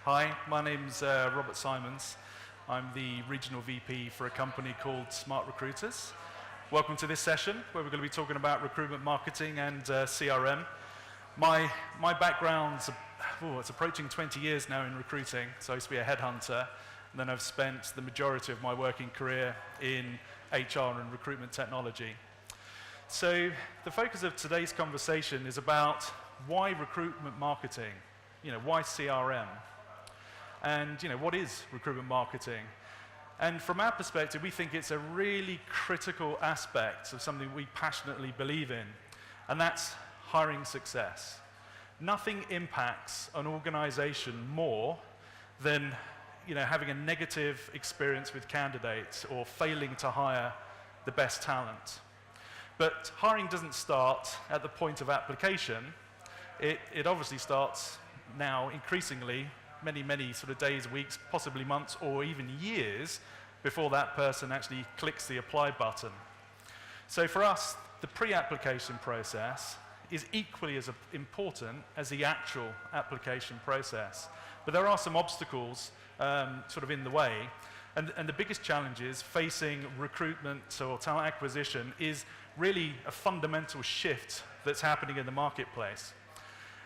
Hi, my name's Robert Symons. I'm the Regional VP for a company called SmartRecruiters. Welcome to this session where we're going to be talking about recruitment marketing and CRM. My background's, it's approaching 20 years now in recruiting, so I used to be a headhunter, and then I've spent the majority of my working career in HR and recruitment technology. So the focus of today's conversation is about why recruitment marketing, why CRM, and what is recruitment marketing. And from our perspective, we think it's a really critical aspect of something we passionately believe in, and that's hiring success. Nothing impacts an organization more than having a negative experience with candidates or failing to hire the best talent. But hiring doesn't start at the point of application. It obviously starts now increasingly many sort of days, weeks, possibly months, or even years before that person actually clicks the apply button. So for us, the pre-application process is equally as important as the actual application process. But there are some obstacles sort of in the way. And the biggest challenges facing recruitment or talent acquisition is really a fundamental shift that's happening in the marketplace.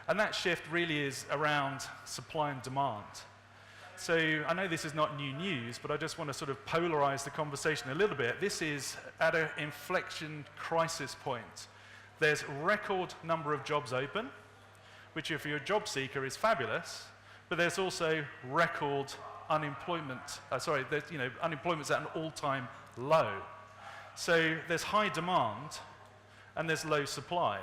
And that shift really is around supply and demand. So I know this is not new news, but I just want to sort of polarize the conversation a little bit. This is at an inflection crisis point. There's a record number of jobs open, which if you're a job seeker is fabulous, but there's also record unemployment. Unemployment's at an all-time low. So there's high demand and there's low supply.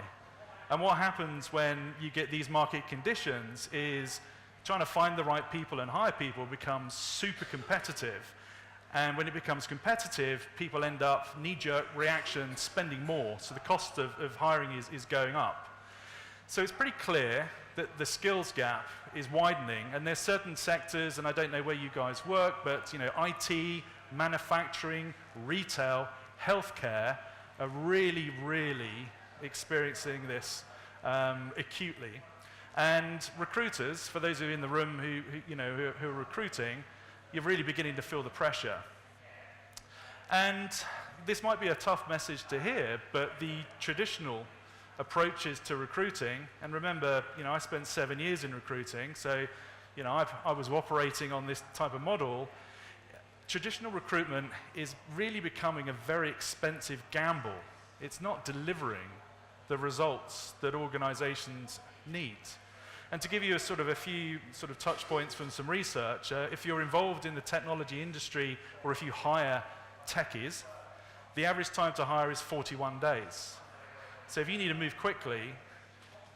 And what happens when you get these market conditions is trying to find the right people and hire people becomes super competitive. And when it becomes competitive, people end up knee-jerk reaction, spending more. So the cost of hiring is going up. So it's pretty clear that the skills gap is widening. And there's certain sectors, and I don't know where you guys work, but IT, manufacturing, retail, healthcare are really experiencing this acutely. And recruiters, for those of you in the room who are recruiting, you're really beginning to feel the pressure. And this might be a tough message to hear, but the traditional approaches to recruiting, and remember, I spent 7 years in recruiting, so I was operating on this type of model. Traditional recruitment is really becoming a very expensive gamble. It's not delivering the results that organizations need. And to give you a few touch points from some research, if you're involved in the technology industry or if you hire techies, the average time to hire is 41 days. So if you need to move quickly,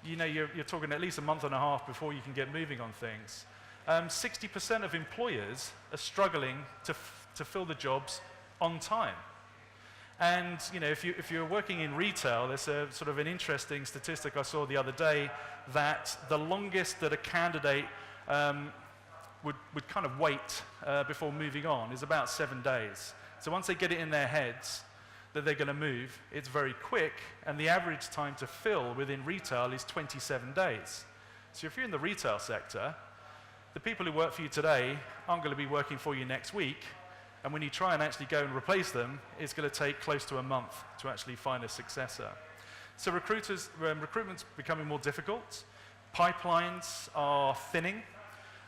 you're talking at least a month and a half before you can get moving on things. 60% of employers are struggling to fill the jobs on time. And if you're working in retail, there's a sort of an interesting statistic I saw the other day that the longest that a candidate would kind of wait before moving on is about 7 days. So once they get it in their heads that they're going to move, it's very quick, and the average time to fill within retail is 27 days. So if you're in the retail sector, the people who work for you today aren't going to be working for you next week. And when you try and actually go and replace them, it's going to take close to a month to actually find a successor. So recruitment's becoming more difficult. Pipelines are thinning.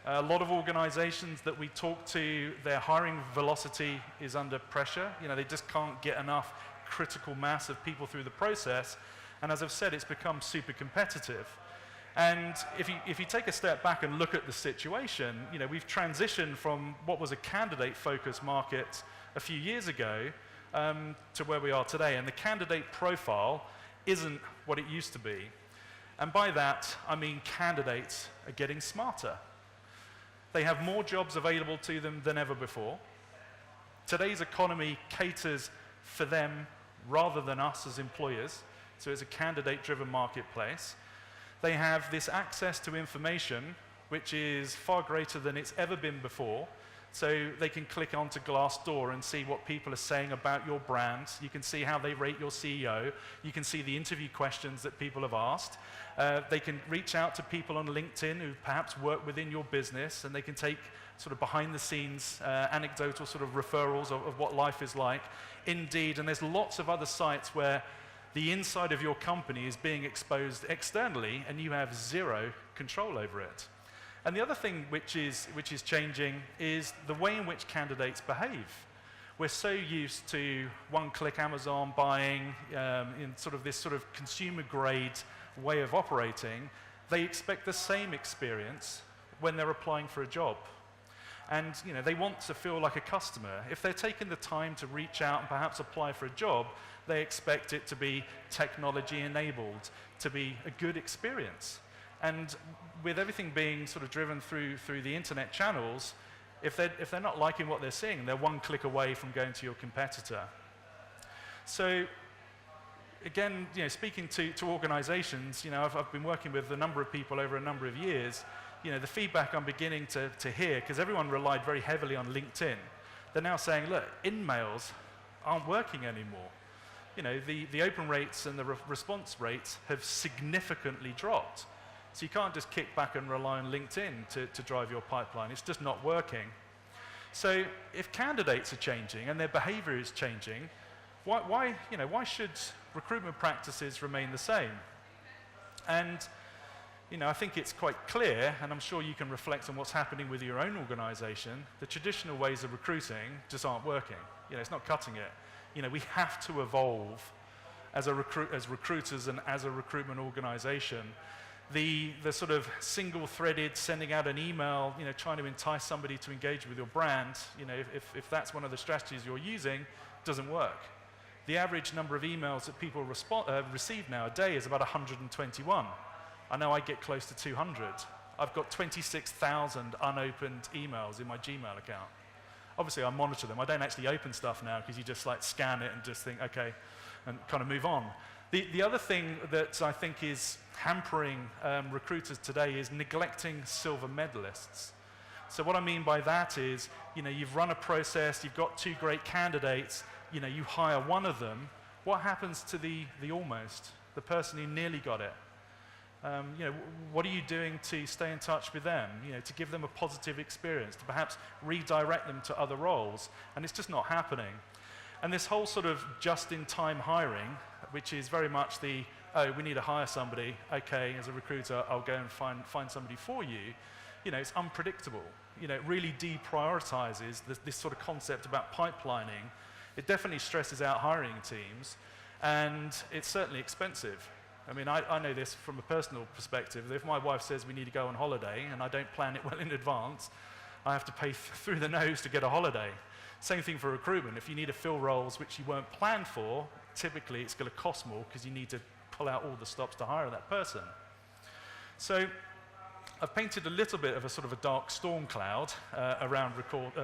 A lot of organizations that we talk to, their hiring velocity is under pressure. They just can't get enough critical mass of people through the process. And as I've said, it's become super competitive. And if you take a step back and look at the situation, we've transitioned from what was a candidate-focused market a few years ago to where we are today. And the candidate profile isn't what it used to be. And by that, I mean candidates are getting smarter. They have more jobs available to them than ever before. Today's economy caters for them rather than us as employers. So it's a candidate-driven marketplace. They have this access to information which is far greater than it's ever been before. So they can click onto Glassdoor and see what people are saying about your brand. You can see how they rate your CEO. You can see the interview questions that people have asked. They can reach out to people on LinkedIn who perhaps work within your business, and they can take sort of behind-the-scenes anecdotal sort of referrals of what life is like. Indeed, and there's lots of other sites where the inside of your company is being exposed externally, and you have zero control over it. And the other thing which is changing is the way in which candidates behave. We're so used to one-click Amazon buying in sort of this sort of consumer-grade way of operating. They expect the same experience when they're applying for a job. And they want to feel like a customer. If they're taking the time to reach out and perhaps apply for a job, they expect it to be technology-enabled, to be a good experience. And with everything being sort of driven through the internet channels, if they're not liking what they're seeing, they're one click away from going to your competitor. So again, speaking to organizations, I've been working with a number of people over a number of years. The feedback I'm beginning to hear, because everyone relied very heavily on LinkedIn, they're now saying, look, in-mails aren't working anymore. The open rates and the response rates have significantly dropped. So you can't just kick back and rely on LinkedIn to drive your pipeline. It's just not working. So if candidates are changing and their behavior is changing, why should recruitment practices remain the same? And I think it's quite clear, and I'm sure you can reflect on what's happening with your own organization, the traditional ways of recruiting just aren't working. It's not cutting it. We have to evolve as recruiters and as a recruitment organization. The sort of single-threaded sending out an email, trying to entice somebody to engage with your brand, if that's one of the strategies you're using, doesn't work. The average number of emails that people receive now a day is about 121. I know I get close to 200. I've got 26,000 unopened emails in my Gmail account. Obviously, I monitor them. I don't actually open stuff now because you just scan it and just think, okay, and kind of move on. The other thing that I think is hampering recruiters today is neglecting silver medalists. So what I mean by that is, you've run a process, you've got two great candidates, you hire one of them. What happens to the almost, the person who nearly got it? What are you doing to stay in touch with them? To give them a positive experience, to perhaps redirect them to other roles, and it's just not happening. And this whole sort of just-in-time hiring, which is very much we need to hire somebody, okay, as a recruiter, I'll go and find somebody for you. It's unpredictable. It really deprioritizes this sort of concept about pipelining. It definitely stresses out hiring teams, and it's certainly expensive. I mean, I know this from a personal perspective. If my wife says we need to go on holiday, and I don't plan it well in advance, I have to pay through the nose to get a holiday. Same thing for recruitment. If you need to fill roles which you weren't planned for, typically it's going to cost more because you need to pull out all the stops to hire that person. So I've painted a little bit of a sort of a dark storm cloud around recruiting.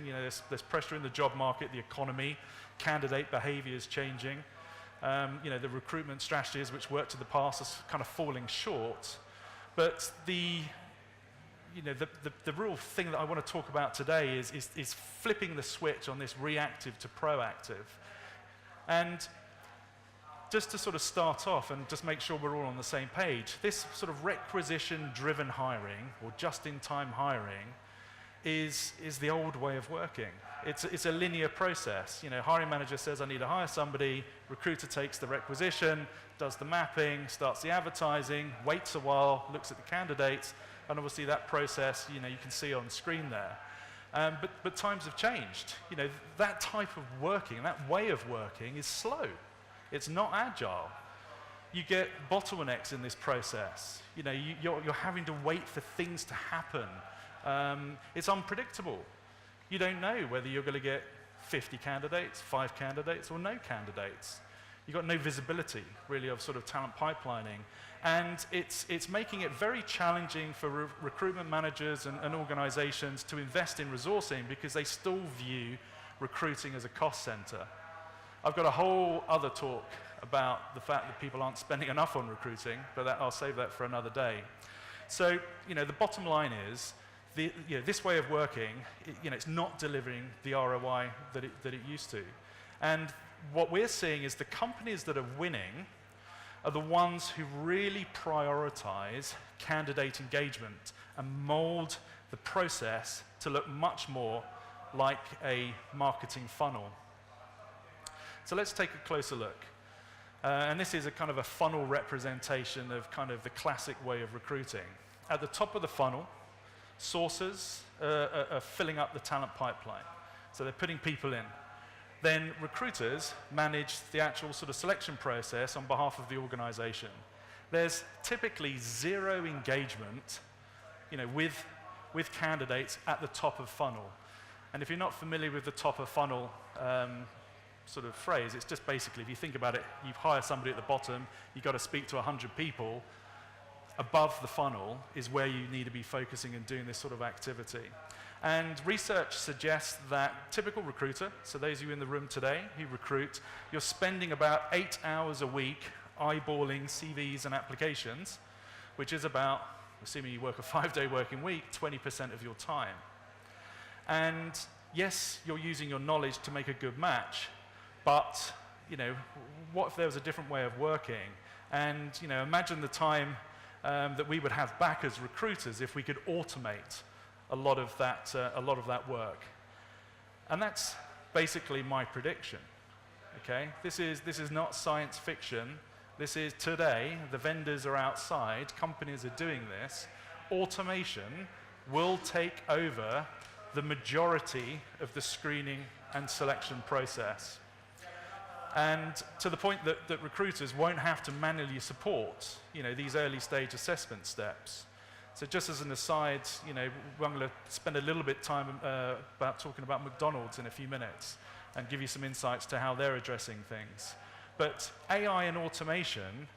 There's pressure in the job market, the economy, candidate behavior is changing. The recruitment strategies which worked in the past are kind of falling short. But the real thing that I want to talk about today is flipping the switch on this reactive to proactive. And just to sort of start off and just make sure we're all on the same page, this sort of requisition-driven hiring, or just-in-time hiring, is the old way of working. It's a linear process. Hiring manager says, I need to hire somebody, recruiter takes the requisition, does the mapping, starts the advertising, waits a while, looks at the candidates, and obviously that process, you can see on screen there. But times have changed. That type of working, that way of working is slow. It's not agile. You get bottlenecks in this process. You're having to wait for things to happen. It's unpredictable. You don't know whether you're going to get 50 candidates, 5 candidates, or no candidates. You've got no visibility, really, of sort of talent pipelining. And it's making it very challenging for recruitment managers and organizations to invest in resourcing because they still view recruiting as a cost center. I've got a whole other talk about the fact that people aren't spending enough on recruiting, but I'll save that for another day. So, the bottom line is, this way of working, it's not delivering the ROI that it used to. And what we're seeing is the companies that are winning are the ones who really prioritize candidate engagement and mold the process to look much more like a marketing funnel. So let's take a closer look. And this is a kind of a funnel representation of kind of the classic way of recruiting. At the top of the funnel, sources are filling up the talent pipeline. So they're putting people in. Then recruiters manage the actual sort of selection process on behalf of the organization. There's typically zero engagement, with candidates at the top of funnel. And if you're not familiar with the top of funnel sort of phrase, it's just basically, if you think about it, you hire somebody at the bottom, you've got to speak to 100 people. Above the funnel is where you need to be focusing and doing this sort of activity. And research suggests that typical recruiter, so those of you in the room today who recruit, you're spending about 8 hours a week eyeballing CVs and applications, which is about, assuming you work a 5-day working week, 20% of your time. And yes, you're using your knowledge to make a good match, but what if there was a different way of working? And imagine the time that we would have back as recruiters if we could automate a lot of that work. And that's basically my prediction. Okay? This is not science fiction. This is today. The vendors are outside. Companies are doing this. Automation will take over the majority of the screening and selection process. And to the point that recruiters won't have to manually support, these early stage assessment steps. So just as an aside, we're going to spend a little bit of time about talking about McDonald's in a few minutes and give you some insights to how they're addressing things. But AI and automation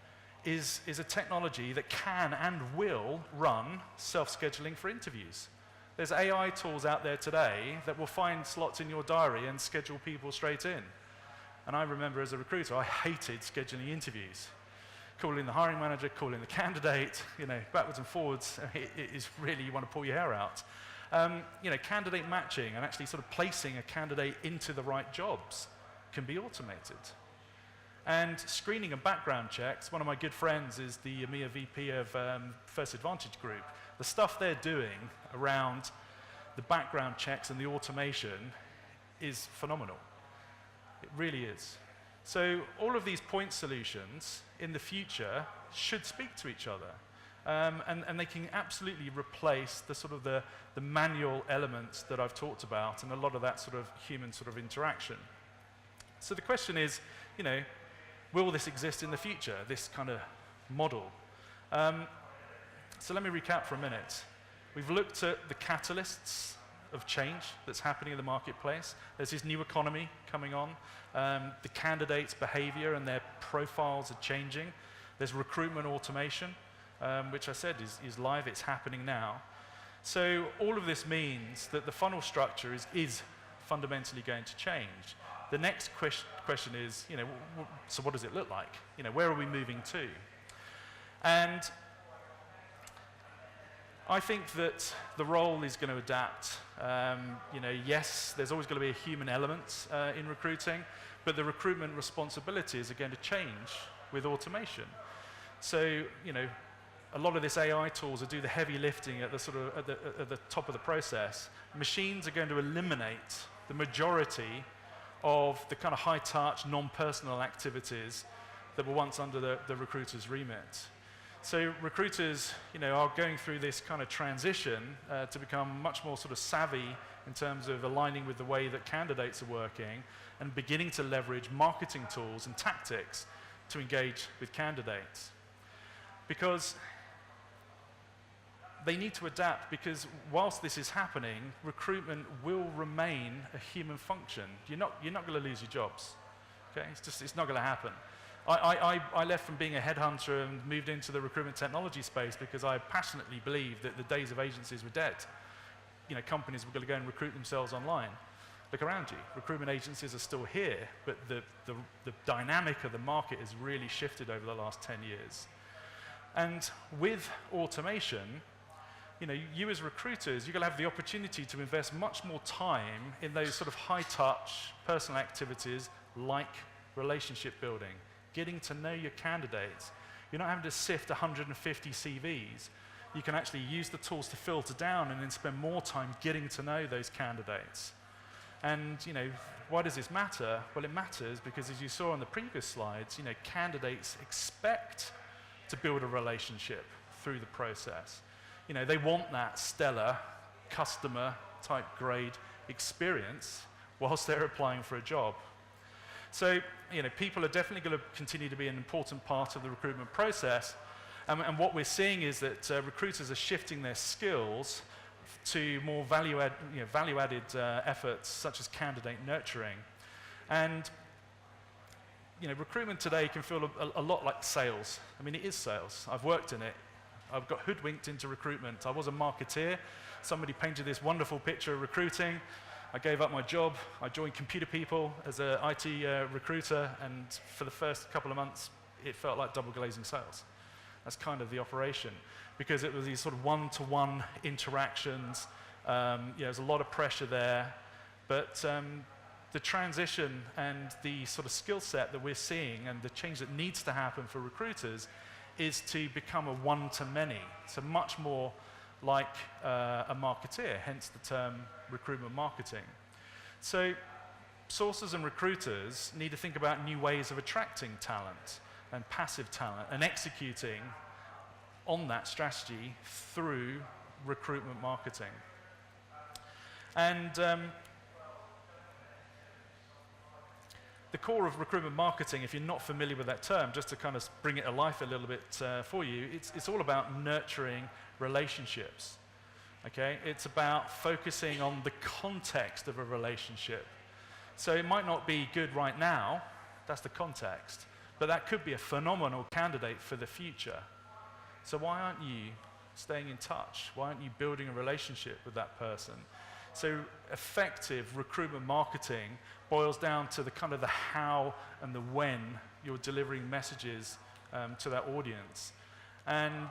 is a technology that can and will run self-scheduling for interviews. There's AI tools out there today that will find slots in your diary and schedule people straight in. And I remember as a recruiter, I hated scheduling interviews. Calling the hiring manager, calling the candidate, backwards and forwards, it is really, you want to pull your hair out. Candidate matching and actually sort of placing a candidate into the right jobs can be automated. And screening and background checks, one of my good friends is the EMEA VP of First Advantage Group. The stuff they're doing around the background checks and the automation is phenomenal. It really is. So all of these point solutions in the future should speak to each other. And they can absolutely replace the sort of the manual elements that I've talked about and a lot of that sort of human sort of interaction. So the question is, will this exist in the future, this kind of model? So let me recap for a minute. We've looked at the catalysts of change that's happening in the marketplace. There's this new economy coming on. The candidates' behavior and their profiles are changing. There's recruitment automation, which I said is live, it's happening now. So all of this means that the funnel structure is fundamentally going to change. The next question is, so what does it look like? Where are we moving to? And I think that the role is going to adapt. Yes, there's always going to be a human element in recruiting, but the recruitment responsibilities are going to change with automation. So, a lot of this AI tools will do the heavy lifting at the sort of at the top of the process. Machines are going to eliminate the majority of the kind of high-touch, non-personal activities that were once under the recruiter's remit. So recruiters, are going through this kind of transition to become much more sort of savvy in terms of aligning with the way that candidates are working and beginning to leverage marketing tools and tactics to engage with candidates. Because they need to adapt, because whilst this is happening, recruitment will remain a human function. You're not going to lose your jobs. Okay? It's not going to happen. I left from being a headhunter and moved into the recruitment technology space because I passionately believed that the days of agencies were dead. Companies were going to go and recruit themselves online. Look around you. Recruitment agencies are still here, but the dynamic of the market has really shifted over the last 10 years. And with automation, you as recruiters, you're going to have the opportunity to invest much more time in those sort of high-touch personal activities like relationship building, getting to know your candidates. You're not having to sift 150 CVs. You can actually use the tools to filter down and then spend more time getting to know those candidates. And why does this matter? Well, it matters because, as you saw on the previous slides, candidates expect to build a relationship through the process. They want that stellar customer type grade experience whilst they're applying for a job. So, people are definitely going to continue to be an important part of the recruitment process. And what we're seeing is that recruiters are shifting their skills to more value-added efforts such as candidate nurturing. And recruitment today can feel a lot like sales. I mean, it is sales. I've worked in it. I've got hoodwinked into recruitment. I was a marketeer. Somebody painted this wonderful picture of recruiting. I gave up my job. I joined Computer People as an IT recruiter, and for the first couple of months, it felt like double glazing sales. That's kind of the operation, because it was these sort of one-to-one interactions. There's a lot of pressure there, but the transition and the sort of skill set that we're seeing and the change that needs to happen for recruiters is to become a one-to-many, so much more like a marketeer, hence the term recruitment marketing. So sources and recruiters need to think about new ways of attracting talent and passive talent and executing on that strategy through recruitment marketing. And the core of recruitment marketing, if you're not familiar with that term, just to kind of bring it to life a little bit for you, it's all about nurturing relationships. Okay? It's about focusing on the context of a relationship. So it might not be good right now, that's the context, but that could be a phenomenal candidate for the future. So why aren't you staying in touch? Why aren't you building a relationship with that person? So effective recruitment marketing boils down to the kind of the how and the when you're delivering messages to that audience. And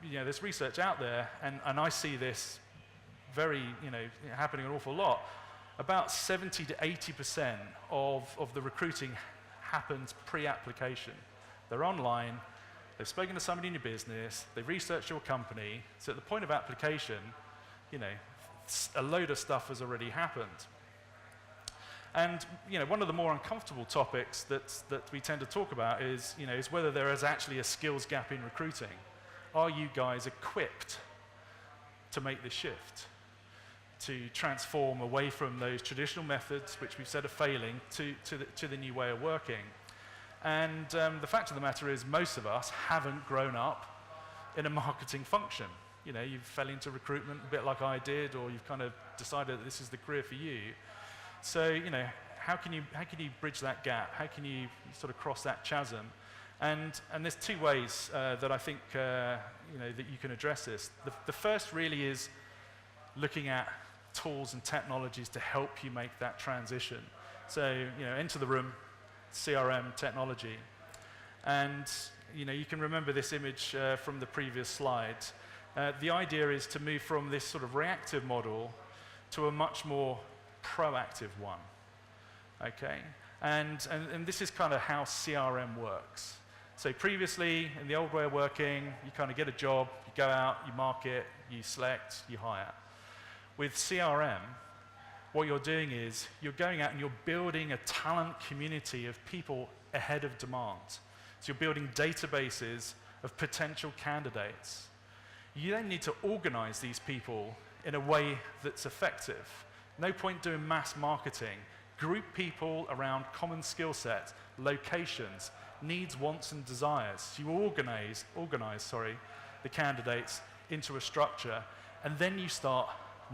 there's research out there, and I see this very, happening an awful lot. About 70 to 80% of the recruiting happens pre-application. They're online, they've spoken to somebody in your business, they've researched your company, so at the point of application, a load of stuff has already happened. And one of the more uncomfortable topics that we tend to talk about is whether there is actually a skills gap in recruiting. Are you guys equipped to make this shift, to transform away from those traditional methods, which we've said are failing, to the new way of working? And the fact of the matter is, most of us haven't grown up in a marketing function. You fell into recruitment a bit like I did, or you've kind of decided that this is the career for you. So, how can you bridge that gap? How can you sort of cross that chasm? And there's two ways that I think that you can address this. The first really is looking at tools and technologies to help you make that transition. So, enter the room, CRM Technology. And, you can remember this image from the previous slide. The idea is to move from this sort of reactive model to a much more proactive one. Okay? And this is kind of how CRM works. So previously, in the old way of working, you kind of get a job, you go out, you market, you select, you hire. With CRM, what you're doing is you're going out and you're building a talent community of people ahead of demand. So you're building databases of potential candidates. You then need to organize these people in a way that's effective. No point doing mass marketing. Group people around common skill sets, locations, needs, wants, and desires. You organize the candidates into a structure, and then you start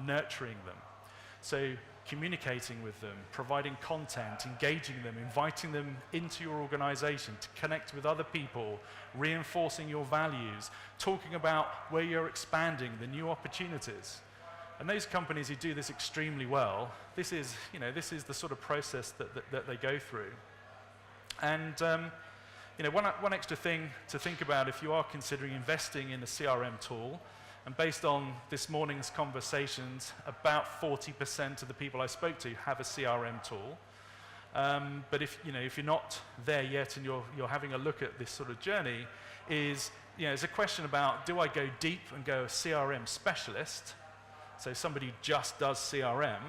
nurturing them. So communicating with them, providing content, engaging them, inviting them into your organization to connect with other people, reinforcing your values, talking about where you're expanding, the new opportunities. And those companies who do this extremely well, this is the sort of process that they go through. And one extra thing to think about if you are considering investing in a CRM tool, And based on this morning's conversations, about 40% of the people I spoke to have a CRM tool. But if you're not there yet and you're having a look at this sort of journey, it's a question about, do I go deep and go a CRM specialist, so somebody who just does CRM,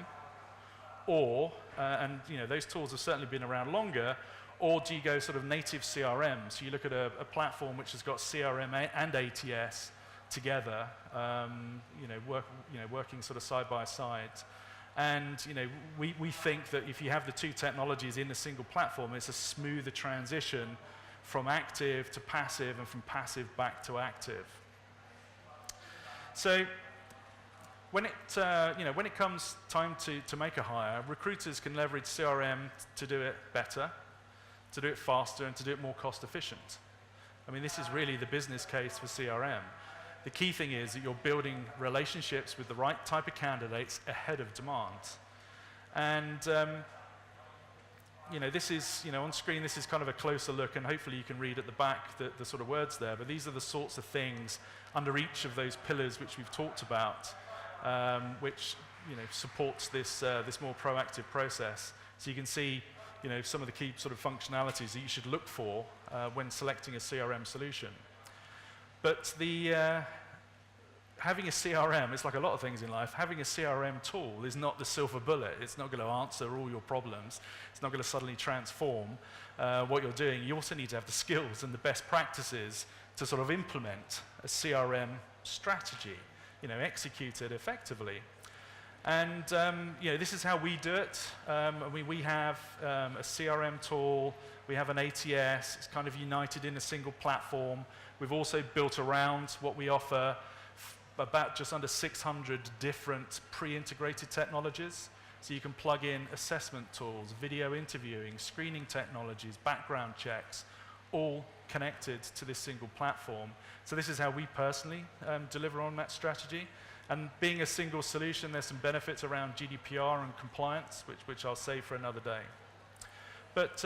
or, and those tools have certainly been around longer, or do you go sort of native CRM? So you look at a platform which has got CRM and ATS together, working sort of side by side. And we think that if you have the two technologies in a single platform, it's a smoother transition from active to passive and from passive back to active. So when it comes time to make a hire, recruiters can leverage CRM to do it better, to do it faster, and to do it more cost efficient. I mean, this is really the business case for CRM. The key thing is that you're building relationships with the right type of candidates ahead of demand. And this is, on screen, this is kind of a closer look, and hopefully you can read at the back the sort of words there, but these are the sorts of things under each of those pillars which we've talked about, which supports this more proactive process. So you can see some of the key sort of functionalities that you should look for when selecting a CRM solution. But having a CRM, it's like a lot of things in life, having a CRM tool is not the silver bullet. It's not going to answer all your problems. It's not going to suddenly transform what you're doing. You also need to have the skills and the best practices to sort of implement a CRM strategy, execute it effectively. And this is how we do it. We have a CRM tool, we have an ATS, it's kind of united in a single platform. We've also built around what we offer about just under 600 different pre-integrated technologies. So you can plug in assessment tools, video interviewing, screening technologies, background checks, all connected to this single platform. So this is how we personally deliver on that strategy. And being a single solution, there's some benefits around GDPR and compliance, which I'll save for another day. But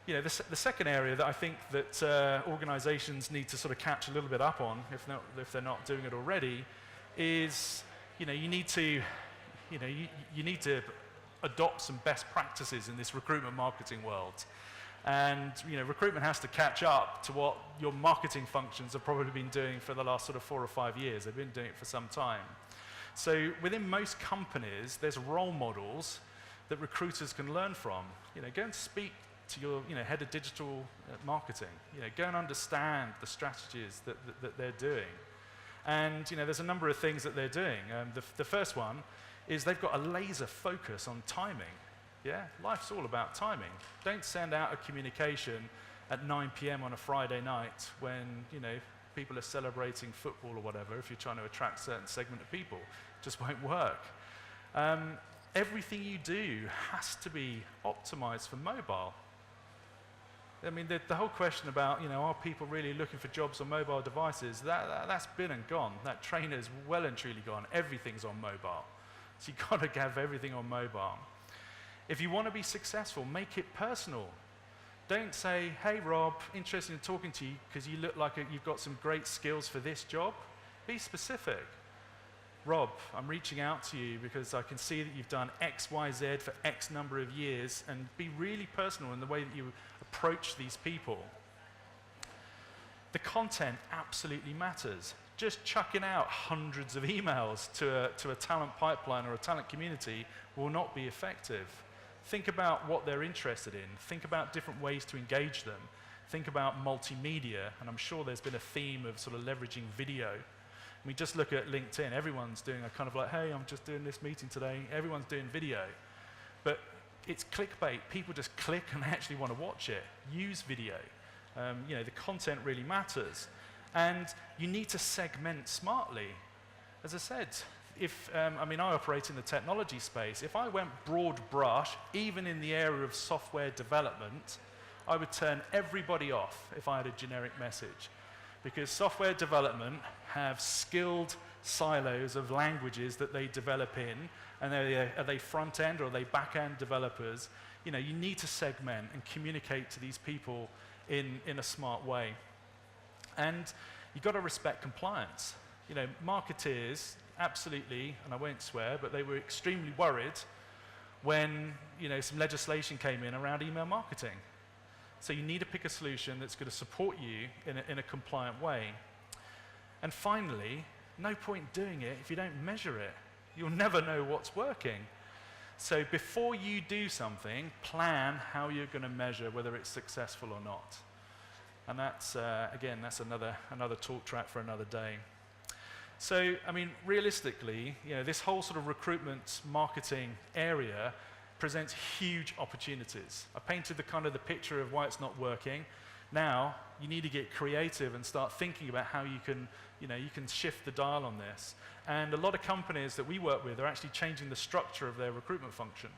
the second area that I think that organizations need to sort of catch a little bit up on, if they're not doing it already, is you need to adopt some best practices in this recruitment marketing world. And recruitment has to catch up to what your marketing functions have probably been doing for the last sort of 4 or 5 years. They've been doing it for some time. So within most companies, there's role models that recruiters can learn from. Go and speak to your head of digital marketing. Go and understand the strategies that they're doing. And there's a number of things that they're doing. The first one is they've got a laser focus on timing. Yeah, life's all about timing. Don't send out a communication at 9 p.m. on a Friday night when people are celebrating football or whatever. If you're trying to attract a certain segment of people, it just won't work. Everything you do has to be optimized for mobile. I mean, the whole question about are people really looking for jobs on mobile devices? That's been and gone. That train is well and truly gone. Everything's on mobile, so you've got to have everything on mobile. If you want to be successful, make it personal. Don't say, hey Rob, interested in talking to you because you look like you've got some great skills for this job. Be specific. Rob, I'm reaching out to you because I can see that you've done X, Y, Z for X number of years, and be really personal in the way that you approach these people. The content absolutely matters. Just chucking out hundreds of emails to a talent pipeline or a talent community will not be effective. Think about what they're interested in. Think about different ways to engage them. Think about multimedia, and I'm sure there's been a theme of sort of leveraging video. I mean, just look at LinkedIn. Everyone's doing a kind of like, hey, I'm just doing this meeting today. Everyone's doing video. But it's clickbait. People just click and they actually want to watch it. Use video. The content really matters. And you need to segment smartly. As I said, I operate in the technology space. If I went broad brush, even in the area of software development, I would turn everybody off if I had a generic message. Because software development have skilled silos of languages that they develop in, and are they front-end or are they back-end developers? You need to segment and communicate to these people in a smart way. And you've got to respect compliance. marketeers, absolutely, and I won't swear, but they were extremely worried when, some legislation came in around email marketing. So you need to pick a solution that's going to support you in a compliant way. And finally, no point doing it if you don't measure it. You'll never know what's working. So before you do something, plan how you're going to measure whether it's successful or not. And that's, again, that's another talk track for another day. So, realistically, this whole sort of recruitment marketing area presents huge opportunities. I painted the picture of why it's not working. Now, you need to get creative and start thinking about how you can shift the dial on this. And a lot of companies that we work with are actually changing the structure of their recruitment function.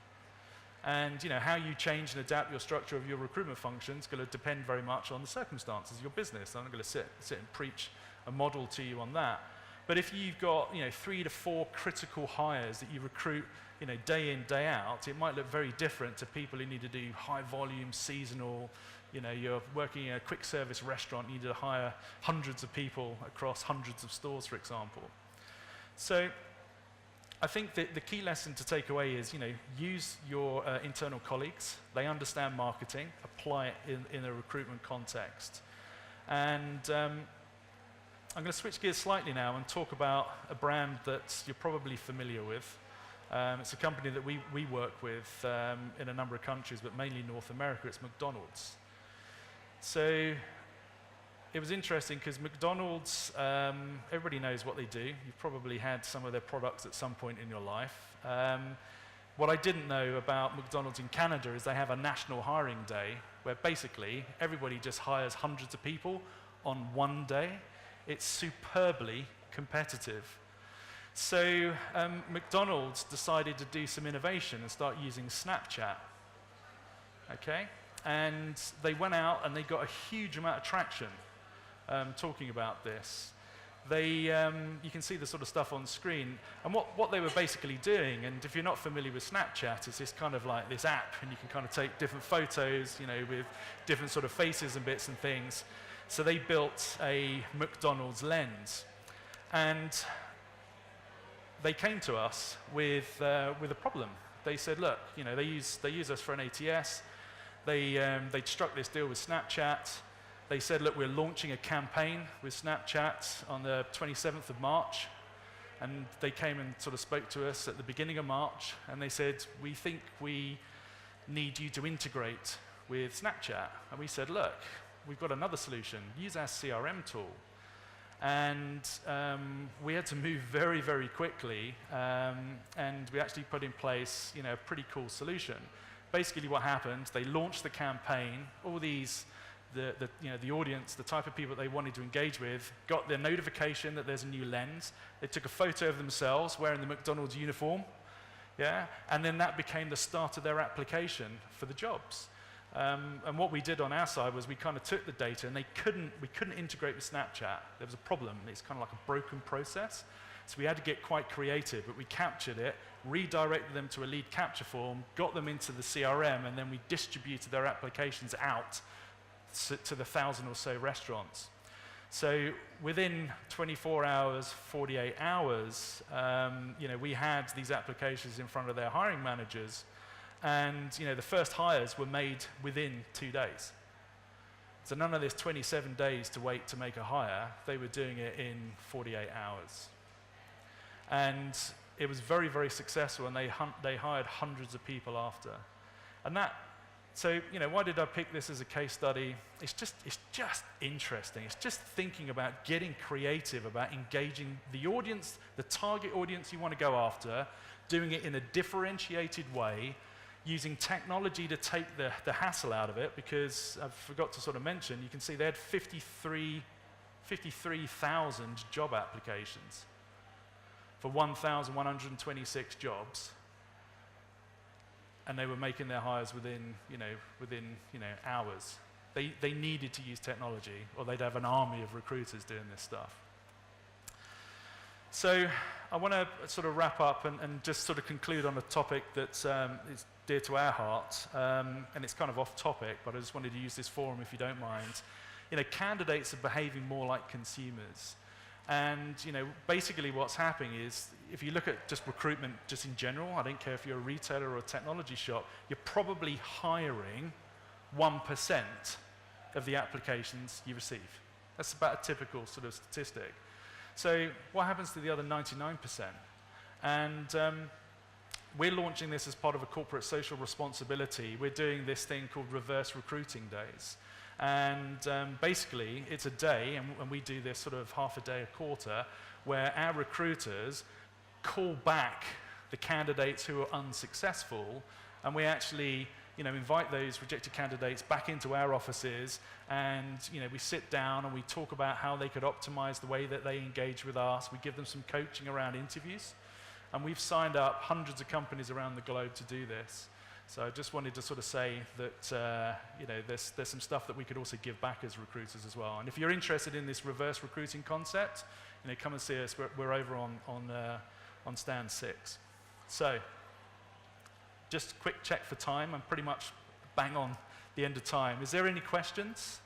And how you change and adapt your structure of your recruitment function is going to depend very much on the circumstances of your business. I'm not going to sit and preach a model to you on that. But if you've got 3 to 4 critical hires that you recruit day in, day out, it might look very different to people who need to do high volume, seasonal. You're working in a quick service restaurant, you need to hire hundreds of people across hundreds of stores, for example. So I think that the key lesson to take away is, use your internal colleagues. They understand marketing. Apply it in a recruitment context. And I'm going to switch gears slightly now and talk about a brand that you're probably familiar with. It's a company that we work with in a number of countries, but mainly North America. It's McDonald's. So it was interesting because McDonald's, everybody knows what they do. You've probably had some of their products at some point in your life. What I didn't know about McDonald's in Canada is they have a national hiring day where basically everybody just hires hundreds of people on one day. It's superbly competitive. So McDonald's decided to do some innovation and start using Snapchat. Okay? And they went out and they got a huge amount of traction talking about this. You can see the sort of stuff on screen. And what they were basically doing, and if you're not familiar with Snapchat, it's this kind of like this app, and you can kind of take different photos, with different sort of faces and bits and things. So they built a McDonald's lens. And they came to us with a problem. They said, look, they use us for an ATS. They'd struck this deal with Snapchat. They said, look, we're launching a campaign with Snapchat on the 27th of March. And they came and sort of spoke to us at the beginning of March. And they said, we think we need you to integrate with Snapchat. And we said, look, we've got another solution. Use our CRM tool. And we had to move very, very quickly. And we actually put in place a pretty cool solution. Basically what happened, they launched the campaign. All these, the audience, the type of people they wanted to engage with, got their notification that there's a new lens. They took a photo of themselves wearing the McDonald's uniform. Yeah? And then that became the start of their application for the jobs. And what we did on our side was we kind of took the data, and we couldn't integrate with Snapchat. There was a problem. It's kind of like a broken process. So we had to get quite creative, but we captured it, redirected them to a lead capture form, got them into the CRM, and then we distributed their applications out to the 1,000 or so restaurants. So within 24 hours, 48 hours, we had these applications in front of their hiring managers. And the first hires were made within 2 days. So none of this 27 days to wait to make a hire. They were doing it in 48 hours. And it was very, very successful, and they hired hundreds of people after. And so why did I pick this as a case study? It's just interesting. It's just thinking about getting creative, about engaging the audience, the target audience you want to go after, doing it in a differentiated way, using technology to take the hassle out of it, because I forgot to sort of mention, you can see they had 53,000 job applications for 1,126 jobs, and they were making their hires within hours. They needed to use technology, or they'd have an army of recruiters doing this stuff. So I want to sort of wrap up and just sort of conclude on a topic that is dear to our heart, and it's kind of off topic, but I just wanted to use this forum if you don't mind. Candidates are behaving more like consumers. And basically what's happening is, if you look at just recruitment just in general, I don't care if you're a retailer or a technology shop, you're probably hiring 1% of the applications you receive. That's about a typical sort of statistic. So what happens to the other 99%? And we're launching this as part of a corporate social responsibility. We're doing this thing called reverse recruiting days. And basically, it's a day, and we do this sort of half a day a quarter, where our recruiters call back the candidates who are unsuccessful, and we actually invite those rejected candidates back into our offices, and we sit down and we talk about how they could optimize the way that they engage with us. We give them some coaching around interviews, and we've signed up hundreds of companies around the globe to do this. So I just wanted to sort of say that there's some stuff that we could also give back as recruiters as well. And if you're interested in this reverse recruiting concept, come and see us. We're over on stand 6. So just quick check for time. I'm pretty much bang on the end of time. Is there any questions?